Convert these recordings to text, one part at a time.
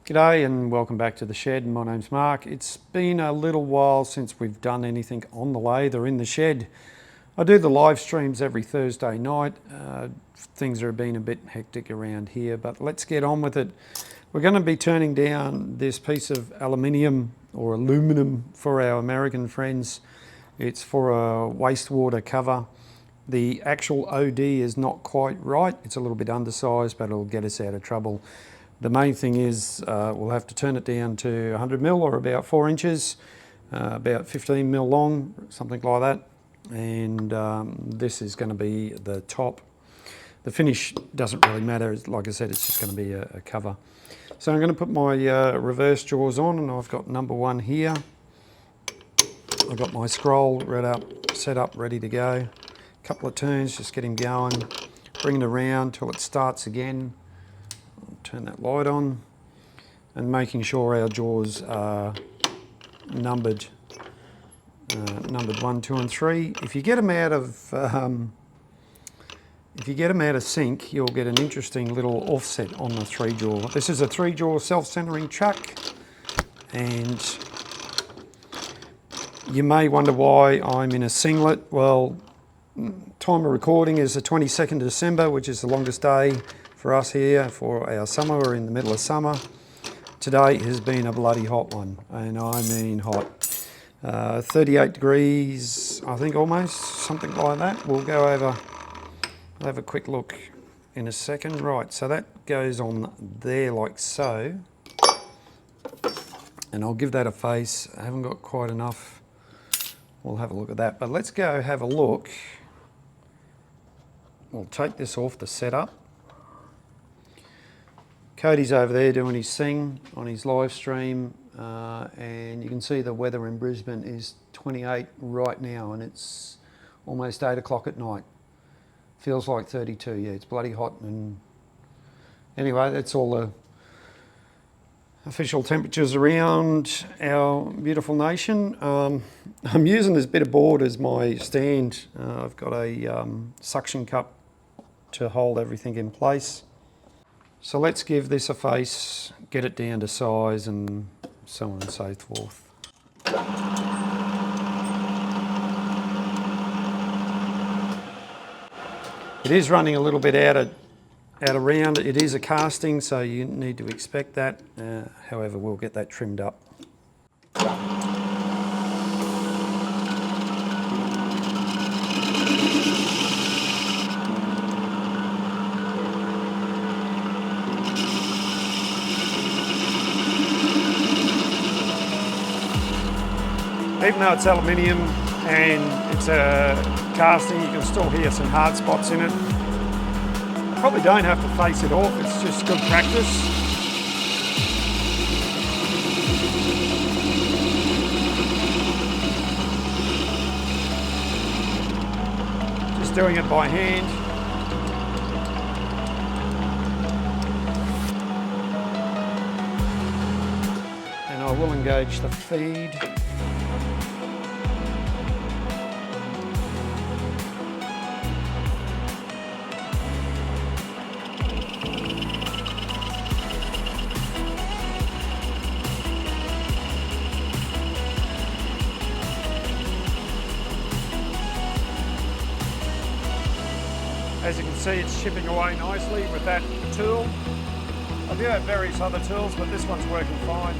G'day and welcome back to the shed. My name's Mark. It's been a little while since we've done anything on the lathe or in the shed. I do the live streams every Thursday night. Things are being a bit hectic around here, but let's get on with it. We're going to be turning down this piece of aluminium or aluminum for our American friends. It's for a wastewater cover. The actual OD is not quite right. It's a little bit undersized, but it'll get us out of trouble. The main thing is we'll have to turn it down to 100 mil or about 4 inches, about 15 mil long, something like that. And this is going to be the top. The finish doesn't really matter. Like I said, it's just going to be a cover. So I'm going to put my reverse jaws on, and I've got number 1 here. I've got my scroll set up, ready to go. A couple of turns, just get him going. Bring it around till it starts again. Turn that light on, and making sure our jaws are numbered 1, 2 and 3. If you get them out of sync, you'll get an interesting little offset on the 3 jaw. This is a 3 jaw self-centering chuck, and you may wonder why I'm in a singlet. Well, time of recording is the 22nd of December, which is the longest day for us here for our summer. We're in the middle of summer. Today has been a bloody hot one, and I mean hot. 38 degrees, I think, almost, something like that. We'll go over, we'll have a quick look in a second. Right, so that goes on there like so, and I'll give that a face. I haven't got quite enough. We'll have a look at that, but let's go have a look. We'll take this off the setup. Cody's over there doing his thing on his live stream, and you can see the weather in Brisbane is 28 right now, and it's almost 8 o'clock at night. Feels like 32, yeah, it's bloody hot. And anyway, that's all the official temperatures around our beautiful nation. I'm using this bit of board as my stand. I've got a suction cup to hold everything in place. So let's give this a face, get it down to size, and so on and so forth. It is running a little bit out of round. It is a casting, so you need to expect that. However, we'll get that trimmed up. Even though it's aluminium and it's a casting, you can still hear some hard spots in it. Probably don't have to face it off, it's just good practice. Just doing it by hand. And I will engage the feed. As you can see, it's chipping away nicely with that tool. I do have various other tools, but this one's working fine.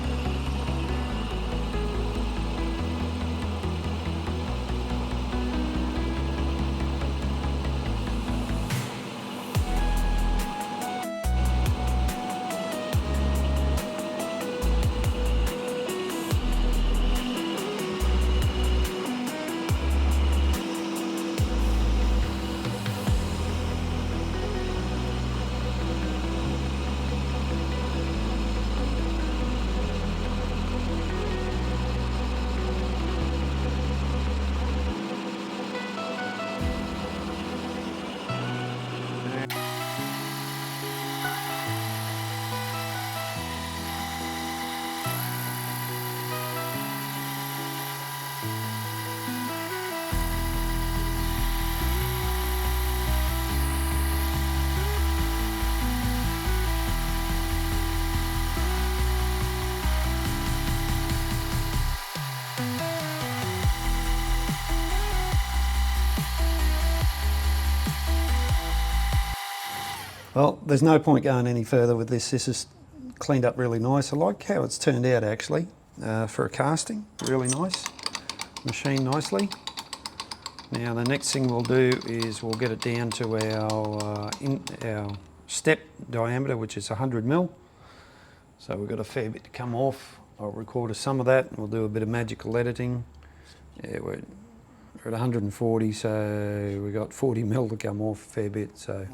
Well, there's no point going any further with this. This is cleaned up really nice. I like how it's turned out actually for a casting. Really nice. Machined nicely. Now the next thing we'll do is we'll get it down to our step diameter, which is 100mm. So we've got a fair bit to come off. I'll record some of that and we'll do a bit of magical editing. Yeah, we're at 140, so we've got 40mm to come off, a fair bit. So.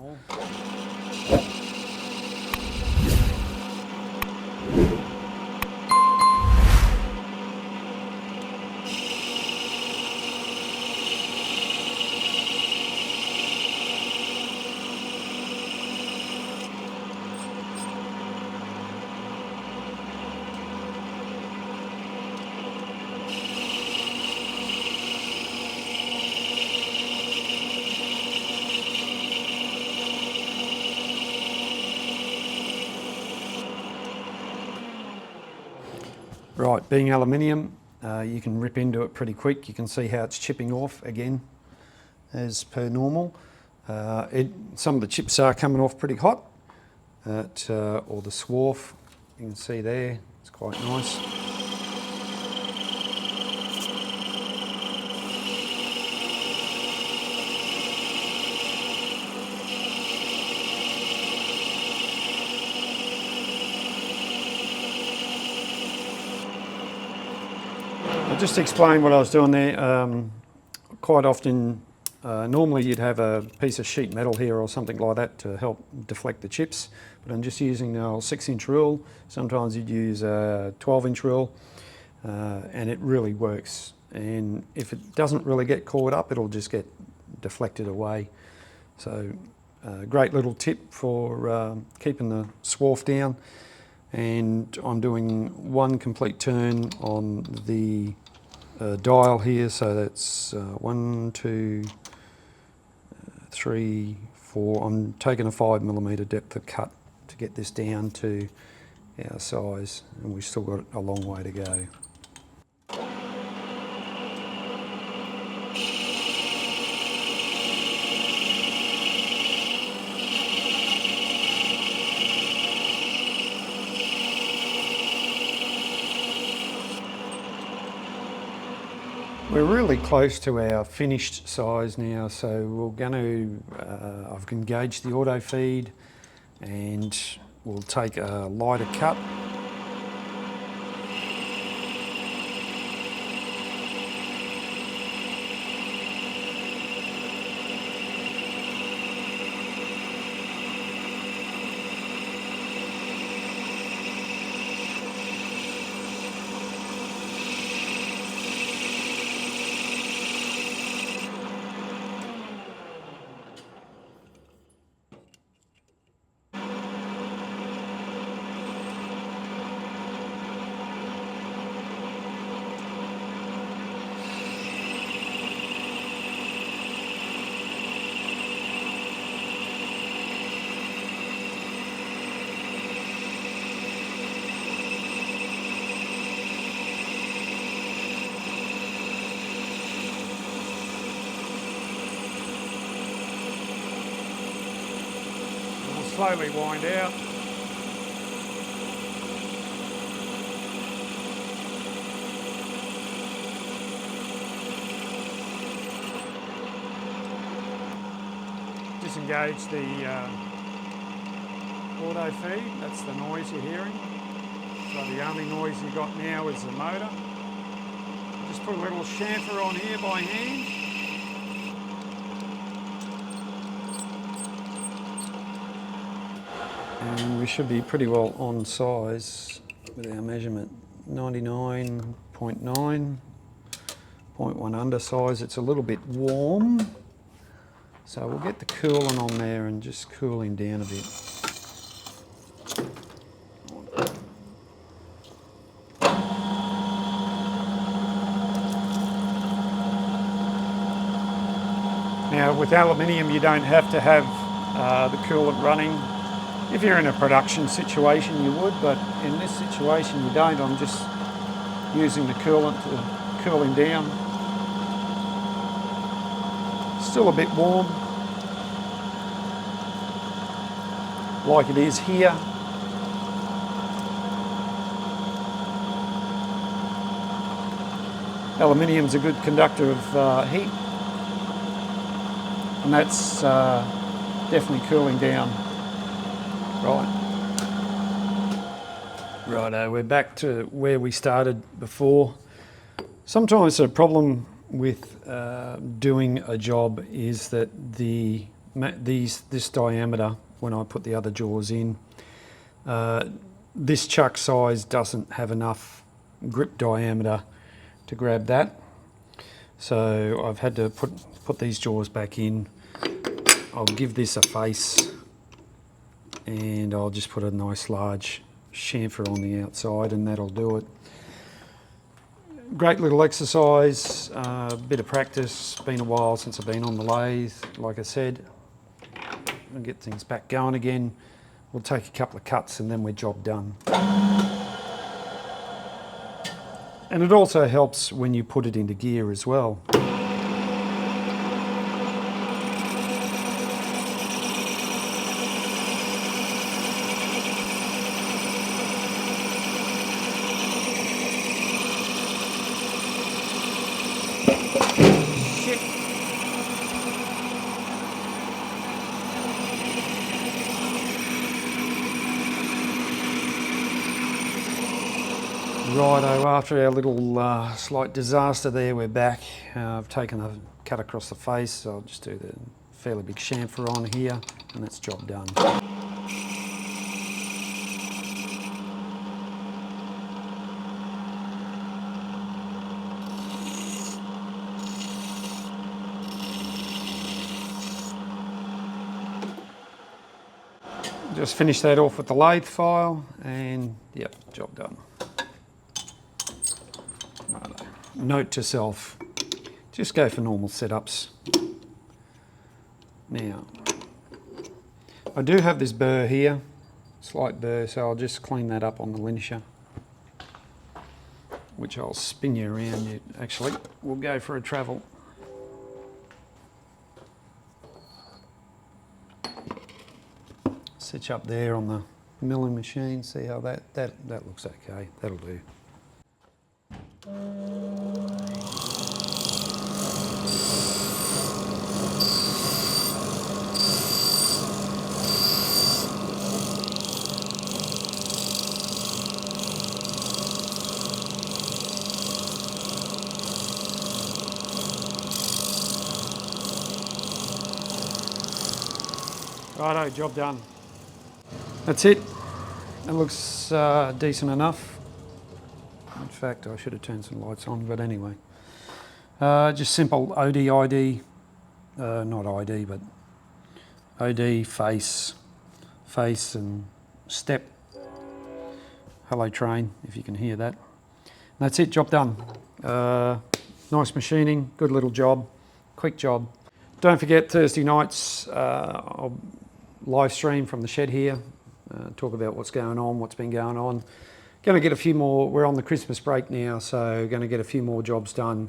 Right, being aluminium, you can rip into it pretty quick. You can see how it's chipping off again, as per normal. Some of the chips are coming off pretty hot, or the swarf, you can see there, it's quite nice. I'll just explain what I was doing there. Quite often, normally you'd have a piece of sheet metal here or something like that to help deflect the chips, but I'm just using the old 6-inch rule. Sometimes you'd use a 12-inch rule, and it really works. And if it doesn't really get caught up, it'll just get deflected away. So, great little tip for keeping the swarf down. And I'm doing one complete turn on the dial here, so that's 1, 2, 3, 4. I'm taking a 5mm depth of cut to get this down to our size, and we've still got a long way to go. We're really close to our finished size now, so we're going to, I've engaged the auto feed and we'll take a lighter cut. Slowly wind out. Disengage the auto feed, that's the noise you're hearing. So the only noise you've got now is the motor. Just put a little chamfer on here by hand. And we should be pretty well on size with our measurement. 99.9, 0.1 under size. It's a little bit warm, so we'll get the coolant on there and just cool him down a bit. Now with aluminium you don't have to have the coolant running. If you're in a production situation you would, but in this situation you don't. I'm just using the coolant to cool him down. Still a bit warm. like it is here. Aluminium's a good conductor of heat, and that's definitely cooling down. Righto, we're back to where we started before. Sometimes the problem with doing a job is that this diameter, when I put the other jaws in, this chuck size doesn't have enough grip diameter to grab that. So I've had to put these jaws back in. I'll give this a face, and I'll just put a nice large chamfer on the outside, and that'll do it. Great little exercise, a bit of practice. Been a while since I've been on the lathe, like I said. I'll get things back going again. We'll take a couple of cuts and then we're job done. And it also helps when you put it into gear as well. Righto, after our little slight disaster there, we're back. I've taken a cut across the face, so I'll just do the fairly big chamfer on here, and that's job done. Just finish that off with the lathe file, and yep, job done. Note to self, just go for normal setups. Now, I do have this burr here, slight burr, so I'll just clean that up on the linisher, which I'll spin you around. Actually, we'll go for a travel. Sit you up there on the milling machine, see how that looks okay, that'll do. Righto, job done. That's it. It looks decent enough. In fact, I should have turned some lights on, but anyway. Just simple OD, ID, not ID, but OD, face, and step. Hello train, if you can hear that. That's it, job done. Nice machining, good little job, quick job. Don't forget, Thursday nights, I'll live stream from the shed here, talk about what's going on, what's been going on. Going to get a few more, we're on the Christmas break now, so going to get a few more jobs done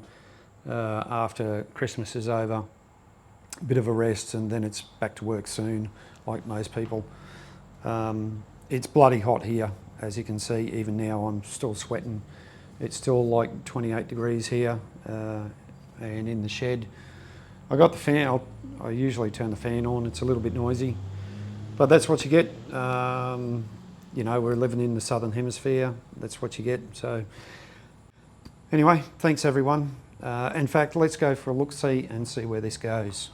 after Christmas is over. A bit of a rest, and then it's back to work soon, like most people. It's bloody hot here, as you can see. Even now I'm still sweating. It's still like 28 degrees here, and in the shed. I got the fan, I usually turn the fan on, it's a little bit noisy. But that's what you get. You know, we're living in the Southern Hemisphere. That's what you get. So anyway, thanks everyone. In fact, let's go for a look-see and see where this goes.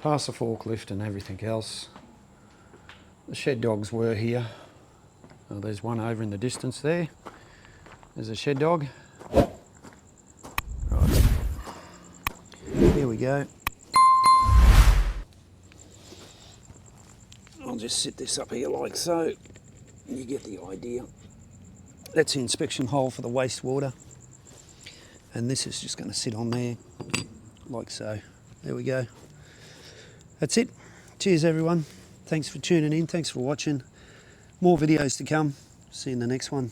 Past the forklift and everything else. The shed dogs were here. Oh, there's one over in the distance there. There's a shed dog. Right. Here we go. I'll just sit this up here like so. You get the idea. That's the inspection hole for the wastewater. And this is just going to sit on there like so. There we go. That's it. Cheers everyone. Thanks for tuning in. Thanks for watching. More videos to come. See you in the next one.